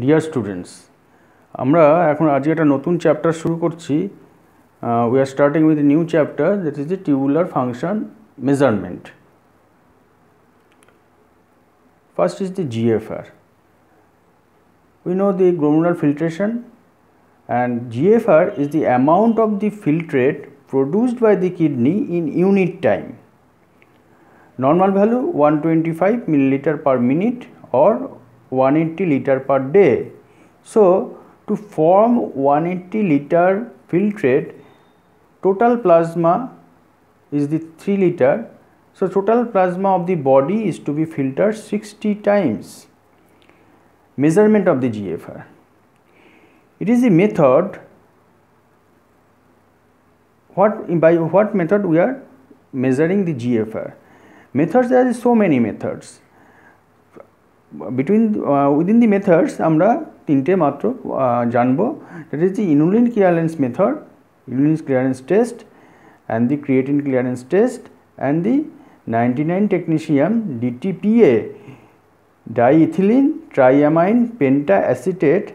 Dear students, আমরা এখন আজকে একটা নতুন চ্যাপ্টার শুরু করছি। We are starting with new chapter, that is the tubular function measurement. First is the GFR. We know the glomerular filtration, and GFR is the amount of the filtrate produced by the kidney in unit time. Normal value 125 milliliter per minute or 180 liter per day. So, to form 180 liter filtrate, total plasma is the 3 liter. So, total plasma of the body is to be filtered 60 times. Measurement of the GFR. It is a method. By what method we are measuring the GFR? Methods, there are so many methods. Within the methods আমরা তিনটে মাত্র জানবো। That is the inulin clearance method, inulin clearance test, and the creatine clearance test, and the 99 technetium DTPA, diethylene triamine pentaacetate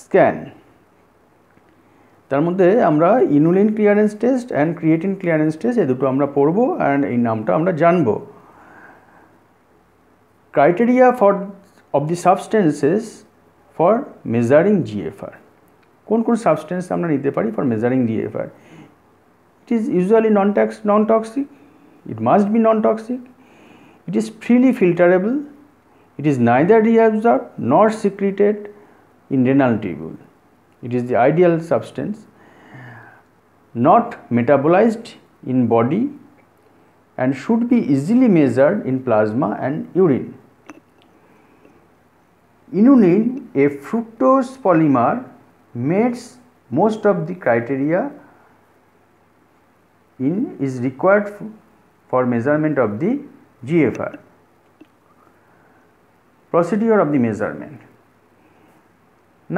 scan. তার মধ্যে আমরা inulin clearance test and creatine clearance test এই দুটো আমরা পড়বো অ্যান্ড এই নামটা আমরা জানবো। Criteria of the substances for measuring GFR. কোন কোন সাবস্টেন্স আমরা নিতে পারি for measuring GFR? It is usually non-toxic. It must be non-toxic. It is freely filterable. It is neither reabsorbed nor secreted in renal tubule. It is the ideal substance. Not metabolized in body and should be easily measured in plasma and urine. Inulin, a fructose polymer, meets most of the criteria is required for measurement of the GFR. Procedure of the measurement.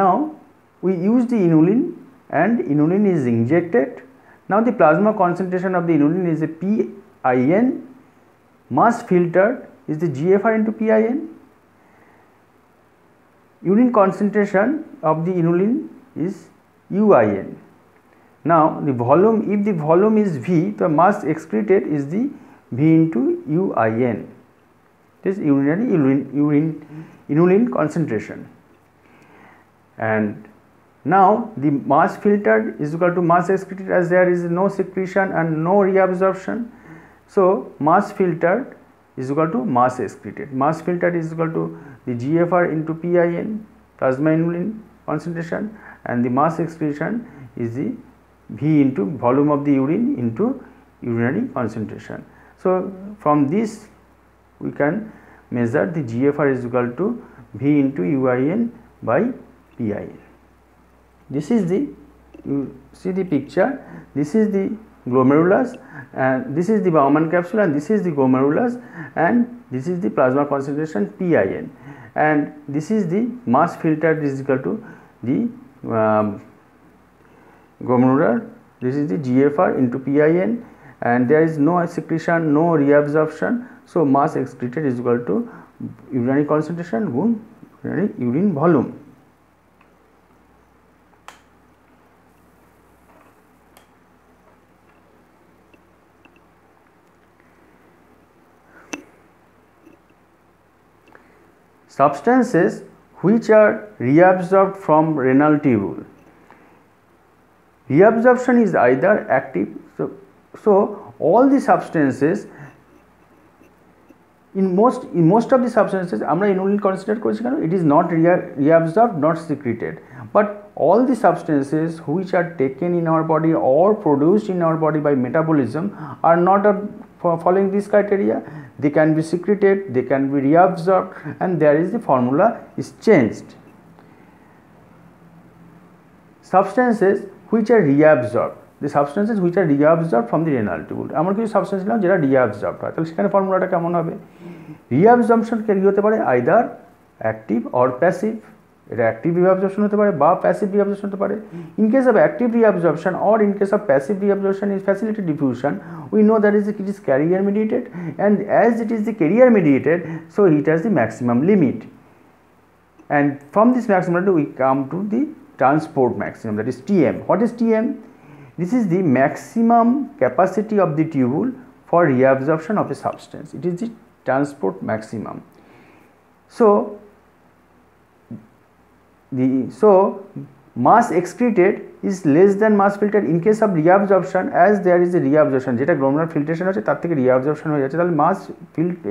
Now we use the inulin and inulin is injected. Now the plasma concentration of the inulin is a PIN. Mass filtered is the GFR into PIN. Urine concentration of the inulin is UIN. Now the volume, if the volume is V, the mass excreted is the V into UIN. This is inulin concentration. And now the mass filtered is equal to mass excreted, as there is no secretion and no reabsorption. So mass filtered is equal to mass excreted. Mass filtered is equal to the GFR into PIN, plasma inulin concentration, and the mass excretion is the V into volume of the urine into urinary concentration. So from this we can measure the GFR is equal to V into UIN by PIN. This is the, you see the picture, this is the glomerulus and this is the Bowman capsule and this is the glomerulus and this is the plasma concentration PIN, and this is the mass filtered is equal to the glomerular, this is the GFR into PIN, and there is no secretion, no reabsorption, so mass excreted is equal to urinary concentration গুণ urine volume. Substances which are reabsorbed from renal tubule. Reabsorption is either active, so all the substances in most of the substances আমরা inulin consider করেছি কেন, it is not reabsorbed, not secreted, but all the substances which are taken in our body or produced in our body by metabolism are not following this criteria. They can be secreted, they can be reabsorbed, and there is the formula is changed. Substances which are reabsorbed, the substances which are reabsorbed from the renal tubule. এমন কিছু substance নিলাম যেটা reabsorbed হয়, তাহলে সেখানে ফর্মুলাটা কেমন হবে? Reabsorption কি হতে পারে either active or passive. এটা অ্যাক্টিভ রিঅ্যাবজর্পশন হতে পারে বা প্যাসিভ রিঅ্যাবজর্পশন হতে পারে। In case of active reabsorption or in case of passive reabsorption is facilitated diffusion, we know that it is carrier mediated, and as it is the carrier mediated, so it has the maximum limit. and from this maximum we come to the transport maximum, that is Tm. What is Tm? This is the maximum capacity of the tubule for reabsorption of a substance. It is the transport maximum. So mass excreted is less than mass filtered in case of reabsorption, as there is a reabsorption, যেটা glomerular filtration হচ্ছে তার থেকে reabsorption হয়ে যাচ্ছে, তাহলে mass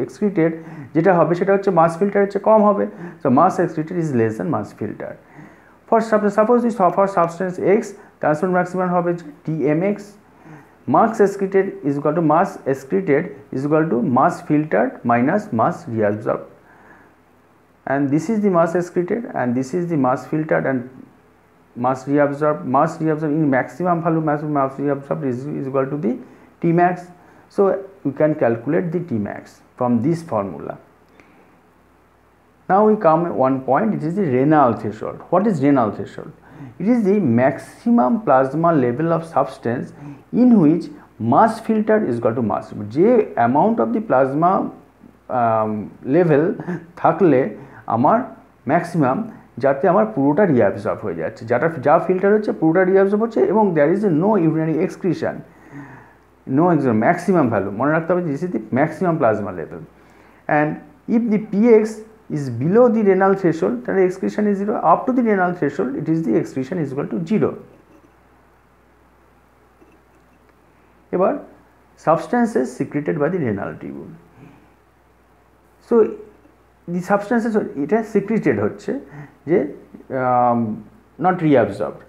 excreted যেটা হবে সেটা হচ্ছে mass filter হচ্ছে কম হবে. So mass excreted is less than mass filter. For suppose for substance X, transport maximum হবে Tmx. Mass excreted is equal to mass excreted is equal to mass filtered minus mass reabsorbed, and this is the mass excreted and this is the mass filtered and mass reabsorbed in maximum value, mass reabsorbed is equal to the Tmax. So you can calculate the Tmax from this formula. Now we come at one point, it is the renal threshold. What is renal threshold? It is the maximum plasma level of substance in which mass filter is equal to mass. যে amount of the plasma level থাকলে আমার maximum যাতে আমার পুরোটা reabsorb হয়ে যাচ্ছে, যা filter হচ্ছে পুরোটা রিঅ্যাবজর্ব হচ্ছে এবং there is no urinary excretion, no maximum value মনে রাখতে হবে, this is the maximum plasma level. And if the PX is below the renal threshold, then the excretion is 0. Up to the renal threshold, it is the excretion is equal to 0. এবার substances secreted by the renal tubule. So the substances এটা secreted হচ্ছে যে not reabsorbed.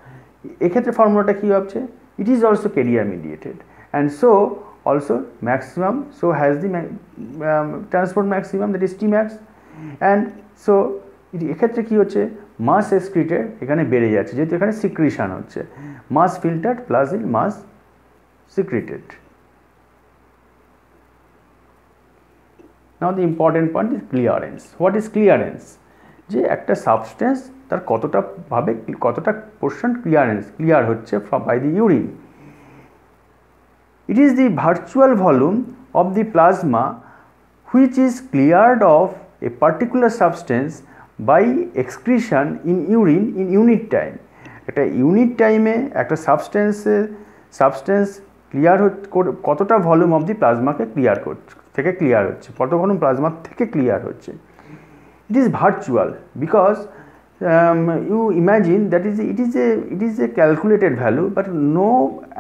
এক্ষেত্রে ফর্মুলাটা কি হচ্ছে? It is also carrier mediated, and so also maximum so has the transport maximum, that is Tmax. And so এক্ষেত্রে কি হচ্ছে, মাস এক্সক্রিটেড এখানে বেড়ে যাচ্ছে যেহেতু এখানে সিক্রিশন হচ্ছে, mass filtered plus in mass secreted. Now the important point is clearance. What is clearance? যে একটা সাবস্টেন্স তার কতটা পোর্শন ক্লিয়ার হচ্ছে by the urine. It is the virtual volume of the plasma which is cleared of a particular substance by excretion in urine in unit time. একটা unit টাইমে একটা substance clear কতটা volume of the প্লাজমাকে clear হচ্ছে, কত volume plasma থেকে clear হচ্ছে. It is virtual because you imagine that it is a calculated value, but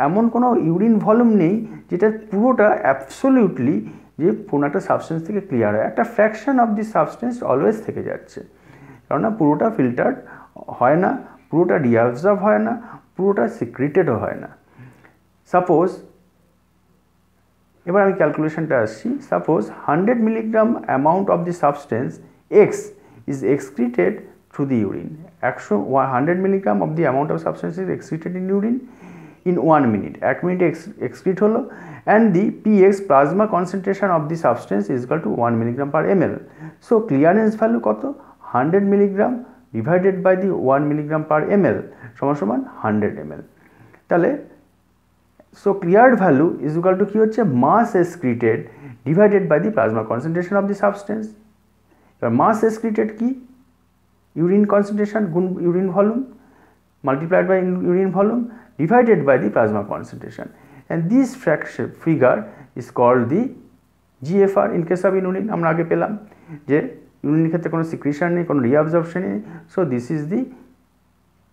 এমন কোনো ইউরিন ভলিউম নেই যেটা পুরোটা অ্যাবসোলিউটলি যে কোনো একটা সাবস্টেন্স থেকে ক্লিয়ার হয়, একটা fraction of the substance always থেকে যাচ্ছে, কেননা পুরোটা ফিল্টার্ড হয় না, পুরোটা রিঅ্যাবজর্ব হয় না, পুরোটা সিক্রেটেডও হয় না. সাপোজ এবার আমি ক্যালকুলেশনটা আসছি, suppose 100 milligram amount of the substance x is excreted through the urine. 100 milligram of the amount of substance is excreted in urine in 1 minute. 1 minute excrete holo, and the px plasma concentration of the substance is equal to 1 milligram per ml. So clearance value কত? 100 milligram divided by the 1 milligram per ml সমান 100 ml. তাহলে so cleared value is equal to কি হচ্ছে, mass excreted divided by the plasma concentration of the substance. এবার mass excreted কি? urine concentration গুণ urine volume multiplied by urine volume divided by the plasma concentration, and this fraction figure is called the GFR. in case of inulin আমরা আগে পেলাম যে ইউরিনের ক্ষেত্রে কোনো secretion নেই, কোনো রিঅ্যাবজর্পশন নেই, so this is the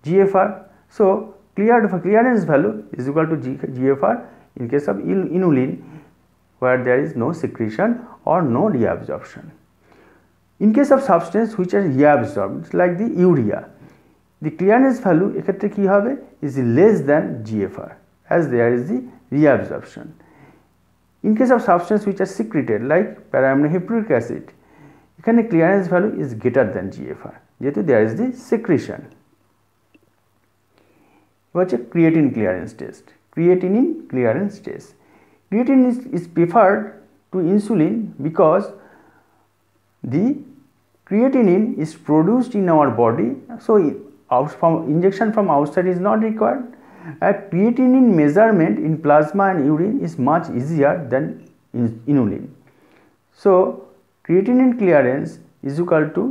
GFR. so clearance value is equal to GFR in case of inulin where there is no secretion or no reabsorption. In case of substance which are reabsorbed like the urea, the clearance value এক্ষেত্রে কি হবে, is less than GFR as there is the reabsorption. In case of substance which are secreted like para-aminohippuric acid, এখানে clearance value is greater than GFR যেহেতু there is the secretion. হচ্ছে creatinine clearance test. Creatinine clearance test. Creatinine is preferred to insulin because the creatinine is produced in our body, so injection from outside is not required. A creatinine measurement in plasma and urine is much easier than inulin. So creatinine clearance is equal to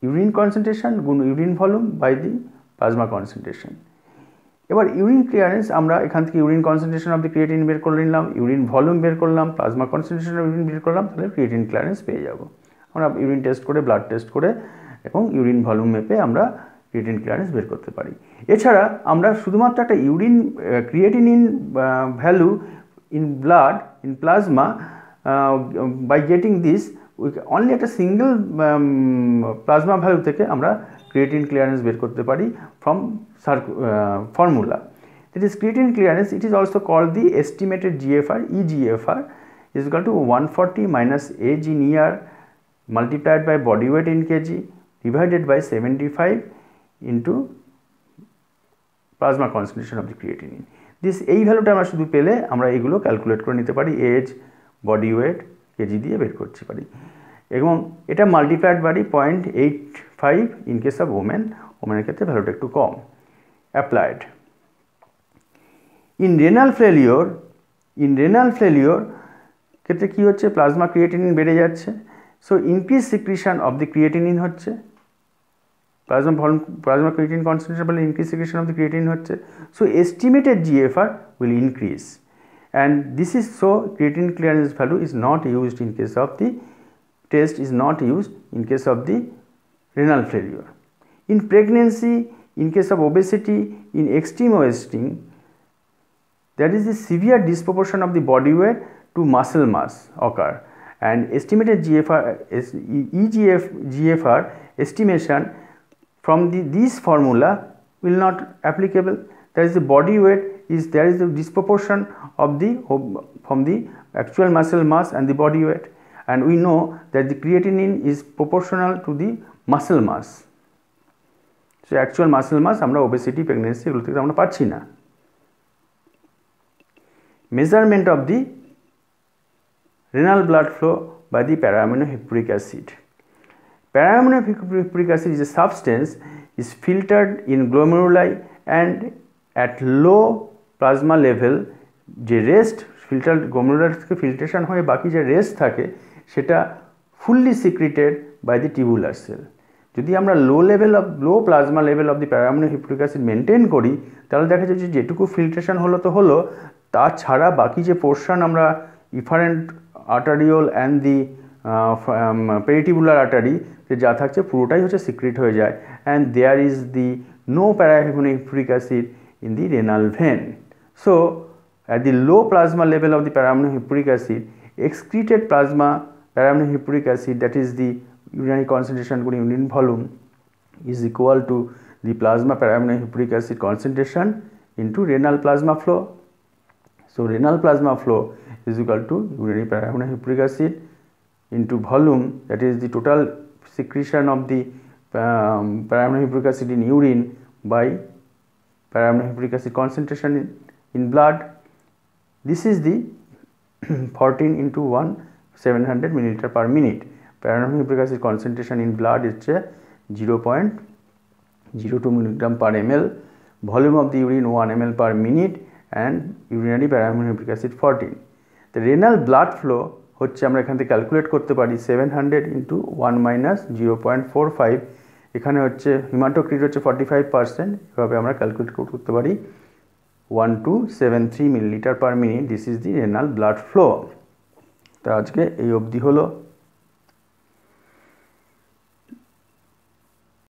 urine concentration গুণ urine volume by the plasma concentration. এবার urine clearance আমরা এখান থেকে urine concentration of the creatine বের করে নিলাম, urine volume বের করলাম, প্লাজমা কনসেন্ট্রেশন অফ ইউরিন বের করলাম, তাহলে ক্রিয়েটিন ক্লিয়ারেন্স পেয়ে যাব। আমরা ইউরিন টেস্ট করে, ব্লাড টেস্ট করে এবং ইউরিন ভলিউম মেপে আমরা ক্রিয়েটিন ক্লিয়ারেন্স বের করতে পারি। এছাড়া আমরা শুধুমাত্র একটা urine creatinine value in blood, in plasma, by getting this only একটা সিঙ্গেল প্লাজমা ভ্যালু থেকে আমরা ক্রিয়েটিন ক্লিয়ারেন্স বের করতে পারি from formula. That is creatine clearance. It is also called the estimated GFR, eGFR is equal to 140 minus age in year multiplied by body weight in kg divided by 75 into plasma concentration of the creatinine. This এই ভ্যালুটা আমরা শুধু পেলে আমরা এগুলো calculate করে নিতে পারি, এজ, বডি ওয়েট, কেজি দিয়ে বের করতে পারি। এবং এটা multiplied by 0.85 in case of ওমেনের ক্ষেত্রে ভ্যালুটা একটু কম। অ্যাপ্লাইড ইন রেনাল ফেলিওর ক্ষেত্রে কী হচ্ছে, প্লাজমা ক্রিয়েটিনিন বেড়ে যাচ্ছে। So increase secretion of the creatinine হচ্ছে, প্লাজমা ক্রিয়েটিন কনসেন্ট্রেশন বলে increase secretion of the creatinine হচ্ছে। So estimated GFR will increase, and this is so creatine clearance value is not used in case of the test, is not used in case of the renal failure. In pregnancy, in case of obesity, in extreme wasting, there is a severe disproportion of the body weight to muscle mass occur, and estimated GFR estimation from this formula will not applicable. There is the body weight there is the disproportion of from the actual muscle mass and the body weight, and we know that the creatinine is proportional to the muscle mass. So actual muscle mass আমরা obesity, pregnancy এগুলো থেকে আমরা পাচ্ছি না। Measurement of the renal blood flow by the para-aminohippuric acid. Para-aminohippuric acid is a substance is filtered in glomeruli, and at low plasma level যে rest filter glomerular থেকে filtration হয়ে বাকি যে রেস্ট থাকে সেটা fully secreted by the tubular cell. যদি আমরা low plasma level of the para aminohippuric acid maintain করি, তাহলে দেখা যাচ্ছে যেটুকু ফিল্ট্রেশন হলো তো হলো, তাছাড়া বাকি যে পোর্শন আমরা efferent arteriole and the peritubular artery যা থাকছে পুরোটাই হচ্ছে সিক্রিট হয়ে যায়, and there is the no para aminohippuric acid in the renal vein. So at the low plasma level of the para-aminohippuric acid, excreted plasma para-aminohippuric acid, that is the urinary concentration guণ urine volume, is equal to the plasma para-aminohippuric acid concentration into renal plasma flow. So renal plasma flow is equal to urinary para-aminohippuric acid into volume, that is the total secretion of the para-aminohippuric acid in urine by para-aminohippuric acid concentration in blood. This is the 14 into 1 700 milliliter per minute. Para-aminohippuric acid concentration in blood is 0.02 milligram per ml. Volume of the urine 1 ml per minute, and urinary para-aminohippuric acid 14. The renal blood flow হচ্ছে আমরা এখান থেকে calculate করতে পারি 700 into 1 minus 0.45. এখানে হচ্ছে haematocrit হচ্ছে 45%, এভাবে আমরা ক্যালকুলেট করতে পারি 1273 millilitre per minute. This is the renal blood flow. তো আজকে এই অবধি হলো।